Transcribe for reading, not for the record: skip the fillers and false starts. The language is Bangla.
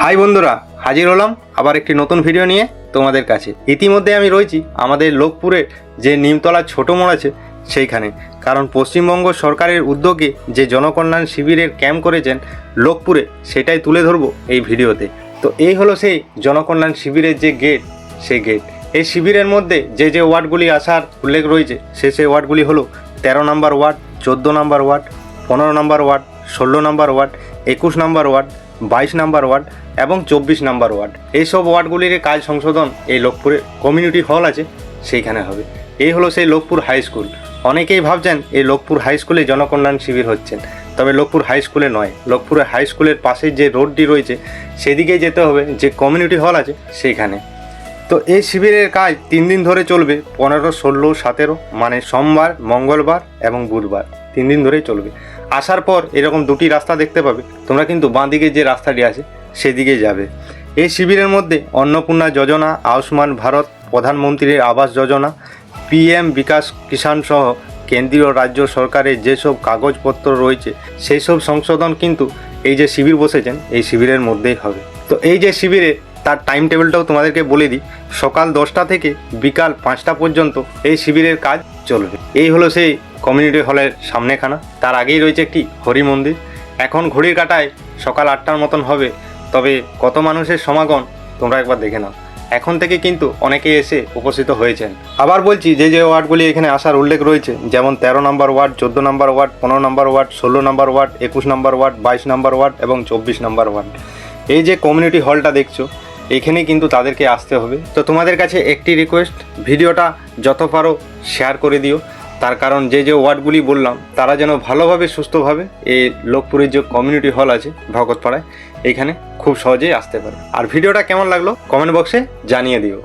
হাই বন্ধুরা, হাজির হলাম আবার একটি নতুন ভিডিও নিয়ে তোমাদের কাছে। ইতিমধ্যে আমি রয়েছি আমাদের লোকপুরে যে নিমতলা ছোট মোড় আছে সেইখানে, কারণ পশ্চিমবঙ্গ সরকারের উদ্যোগে যে জনকল্যাণ শিবিরের ক্যাম্প করেছেন লোকপুরে, সেটাই তুলে ধরবো এই ভিডিওতে। তো এই হলো সেই জনকল্যাণ শিবিরের যে গেট, সেই গেট। এই শিবিরের মধ্যে যে যে ওয়ার্ডগুলি আসার উল্লেখ রয়েছে সেই ওয়ার্ডগুলি হলো 13 নম্বর ওয়ার্ড, 14 নম্বর ওয়ার্ড, 15 নম্বর ওয়ার্ড, 16 নম্বর ওয়ার্ড, 21 নম্বর ওয়ার্ড, 22 নম্বর ওয়ার্ড এবং 24 নম্বর ওয়ার্ড। এইসব ওয়ার্ডগুলির কাজ সংশোধন এই লোকপুরে কমিউনিটি হল আছে সেইখানে হবে। এই হলো সেই লোকপুর হাই স্কুল। অনেকেই ভাবছেন এই লোকপুর হাই স্কুলে জনকল্যাণ শিবির হচ্ছেন, তবে লোকপুর হাই স্কুলে নয়। লোকপুরের হাই স্কুলের পাশে যে রোডটি রয়েছে সেদিকে যেতে হবে, যে কমিউনিটি হল আছে সেইখানে। তো এই শিবিরের কাজ 3 দিন ধরে চলবে, 15, 16, 17, মানে সোমবার, মঙ্গলবার এবং বুধবার, 3 দিন ধরেই চলবে। আসার পর এরকম দুটি রাস্তা দেখতে পাবে তোমরা, কিন্তু বাঁ দিকে যে রাস্তাটি আছে সেদিকে যাবে। এই শিবিরের মধ্যে অন্নপূর্ণা যোজনা, আয়ুষ্মান ভারত, প্রধানমন্ত্রীর আবাস যোজনা, PM বিকাশ কিষাণ সহ কেন্দ্রীয় রাজ্য সরকারের যেসব কাগজপত্র রয়েছে সেই সব সংশোধন কিন্তু এই যে শিবির বসেছেন এই শিবিরের মধ্যেই হবে। তো এই যে শিবিরে তার টাইম টেবিলটাও তোমাদেরকে বলে দিই। সকাল 10টা থেকে বিকাল 5টা পর্যন্ত এই শিবিরের কাজ চলবে। এই হলো সেই কমিউনিটি হলের সামনেখানা। তার আগেই রয়েছে একটি হরি মন্দির। এখন ঘড়ির কাঁটায় সকাল 8টার মতন হবে, তবে কত মানুষের সমাগম তোমরা একবার দেখে নাও। এখন থেকে কিন্তু অনেকে এসে উপস্থিত হয়েছেন। আবার বলছি, যে যে ওয়ার্ডগুলি এখানে আসার উল্লেখ রয়েছে, যেমন 13 নম্বর ওয়ার্ড, 14 নম্বর ওয়ার্ড, 15 নম্বর ওয়ার্ড, 16 নম্বর ওয়ার্ড, 21 নম্বর ওয়ার্ড, 22 নম্বর ওয়ার্ড এবং 24 নম্বর ওয়ার্ড। এই যে কমিউনিটি হলটা দেখছো, এখানেই কিন্তু তাদেরকে আসতে হবে। তো তোমাদের কাছে একটি রিকোয়েস্ট, ভিডিওটা যত পারো শেয়ার করে দিও। তার কারণ যে যে ওয়ার্ডগুলি বললাম তারা যেন ভালোভাবে সুস্থভাবে এই লোকপুরের যে কমিউনিটি হল আছে ভগতপাড়ায়, এখানে খুব সহজেই আসতে পারে। আর ভিডিওটা কেমন লাগলো কমেন্ট বক্সে জানিয়ে দিও।